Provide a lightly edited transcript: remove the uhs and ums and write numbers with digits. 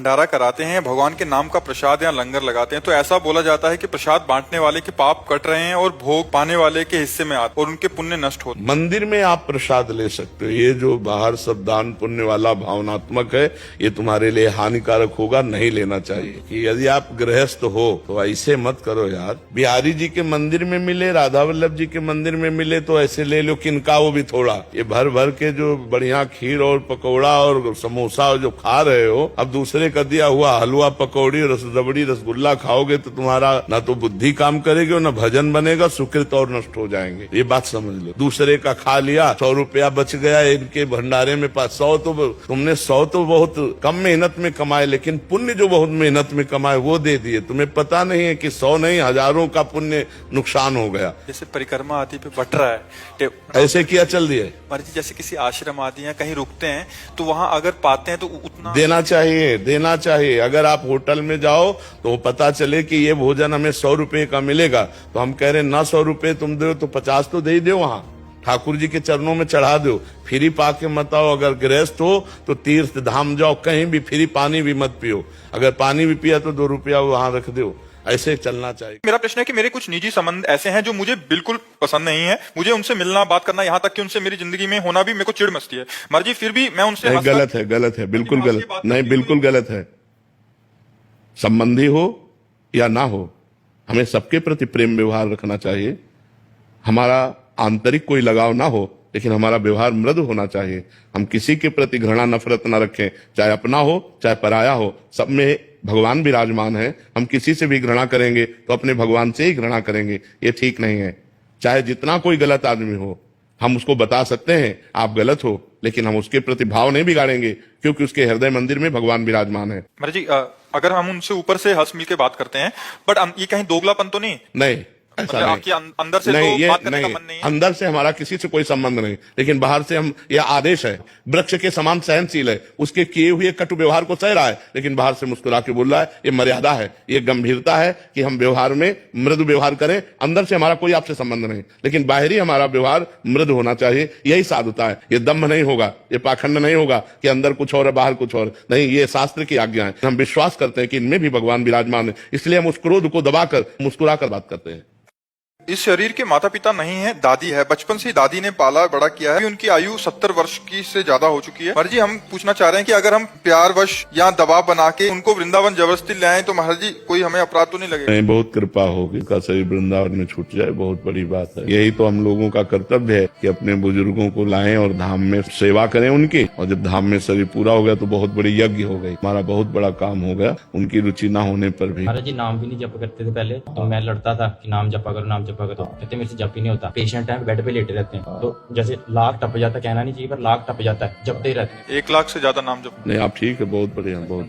भंडारा कराते हैं, भगवान के नाम का प्रसाद या लंगर लगाते हैं, तो ऐसा बोला जाता है कि प्रसाद बांटने वाले के पाप कट रहे हैं और भोग पाने वाले के हिस्से में आते और उनके पुण्य नष्ट होते। मंदिर में आप प्रसाद ले सकते हो, ये जो बाहर सब दान पुण्य वाला भावनात्मक है, ये तुम्हारे लिए हानिकारक होगा, नहीं लेना चाहिए। कि यदि आप गृहस्थ हो तो ऐसे मत करो यार। बिहारी जी के मंदिर में मिले, राधा वल्लभ जी के मंदिर में मिले तो ऐसे ले लो, किनका वो भी थोड़ा। ये भर भर के जो बढ़िया खीर और पकौड़ा और समोसा जो खा रहे हो, अब दूसरे का दिया हुआ हलवा पकौड़ी रबड़ी रसगुल्ला खाओगे तो तुम्हारा ना तो बुद्धि काम करेगी और ना भजन बनेगा, सुकृत और नष्ट हो जाएंगे। ये बात समझ लो। दूसरे का खा लिया, 100 रुपया बच गया इनके भंडारे में, 100 तो तुमने 100 तो बहुत कम मेहनत में कमाए, लेकिन पुण्य जो बहुत मेहनत में कमाए वो दे दिए। तुम्हें पता नहीं है कि 100 नहीं हजारों का पुण्य नुकसान हो गया। जैसे परिक्रमा आदि पे बट रहा है, ऐसे किया चल दिए। मर्जी जैसे किसी आश्रम आदि या कहीं रुकते हैं तो वहां अगर पाते हैं तो उतना देना चाहिए, देना चाहिए। अगर आप होटल में जाओ तो पता चले कि ये भोजन हमें 100 रुपए का मिलेगा, तो हम कह रहे हैं ना 100 रुपए तुम दो तो 50 तो दे ही दो, वहां ठाकुर जी के चरणों में चढ़ा दो। फ्री पाके मत आओ। अगर गृहस्थ हो तो तीर्थ धाम जाओ, कहीं भी फ्री पानी भी मत पियो। अगर पानी भी पिया तो 2 रुपया वहां रख दो। ऐसे चलना चाहिए। मेरा प्रश्न है कि मेरे कुछ निजी संबंध ऐसे हैं जो मुझे बिल्कुल पसंद नहीं है, मुझे उनसे मिलना बात करना, यहाँ तक कि उनसे मेरी जिंदगी में होना भी मेरे को चिढ़ मचती है। मर्जी फिर भी मैं उनसे गलत है, गलत है, बिल्कुल गलत नहीं, बिल्कुल गलत है। संबंधी हो या ना हो, हमें सबके प्रति प्रेम व्यवहार रखना चाहिए। हमारा आंतरिक कोई लगाव ना हो, लेकिन हमारा व्यवहार मृदु होना चाहिए। हम किसी के प्रति घृणा नफरत ना रखें, चाहे अपना हो चाहे पराया हो, सब में भगवान विराजमान है। हम किसी से भी घृणा करेंगे तो अपने भगवान से ही घृणा करेंगे, ये ठीक नहीं है। चाहे जितना कोई गलत आदमी हो, हम उसको बता सकते हैं आप गलत हो, लेकिन हम उसके प्रति भाव नहीं बिगाड़ेंगे, क्योंकि उसके हृदय मंदिर में भगवान विराजमान है। मर्जी अगर हम उनसे ऊपर से हंस मिल के बात करते हैं, बट ये कहीं दोगलापन तो नहीं? नहीं, ऐसा नहीं। आपकी अंदर से नहीं, तो ये बात करने नहीं, का मन नहीं है? अंदर से हमारा किसी से कोई संबंध नहीं, लेकिन बाहर से हम, यह आदेश है। वृक्ष के समान सहनशील है, उसके किए हुए कटु व्यवहार को सह रहा है, लेकिन बाहर से मुस्कुरा के बोल रहा है। ये मर्यादा है, ये गंभीरता है कि हम व्यवहार में मृदु व्यवहार करें। अंदर से हमारा कोई आपसे संबंध नहीं, लेकिन बाहरी हमारा व्यवहार मृदु होना चाहिए। यही साधुता है। ये दम्भ नहीं होगा, ये पाखंड नहीं होगा कि अंदर कुछ और है बाहर कुछ और नहीं। ये शास्त्र की आज्ञा है। हम विश्वास करते हैं कि इनमें भी भगवान विराजमान है, इसलिए हम उस क्रोध को दबाकर मुस्कुरा कर बात करते हैं। इस शरीर के माता पिता नहीं है, दादी है। बचपन से दादी ने पाला बड़ा किया है। उनकी आयु 70 वर्ष की से ज्यादा हो चुकी है। महाराज जी, हम पूछना चाह रहे हैं कि अगर हम प्यारवश या दबाव बना के उनको वृंदावन जबरदस्ती ले आए तो महाराज जी कोई हमें अपराध तो नहीं लगेगा? नहीं, बहुत कृपा होगी, उसका शरीर वृंदावन में छूट जाए, बहुत बड़ी बात है। यही तो हम लोगों का कर्तव्य है कि अपने बुजुर्गों को लाएं और धाम में सेवा करें उनकी। और जब धाम में शरीर पूरा हो गया तो बहुत बड़ी यज्ञ हो गई, हमारा बहुत बड़ा काम हो गया। उनकी रुचि ना होने पर भी। महाराज जी नाम भी नहीं जप करते थे पहले, तो मैं लड़ता था कि नाम जपा करो, नाम जपा करो। कहते मेरे से जप ही नहीं होता। पेशेंट है, बेड पे लेटे रहते हैं, तो जैसे लाख टप जाता, कहना नहीं चाहिए पर लाख टप जाता है, जपते ही रहते हैं। 1 लाख से ज्यादा नाम जप। नहीं, आप ठीक है, बहुत बढ़िया, बहुत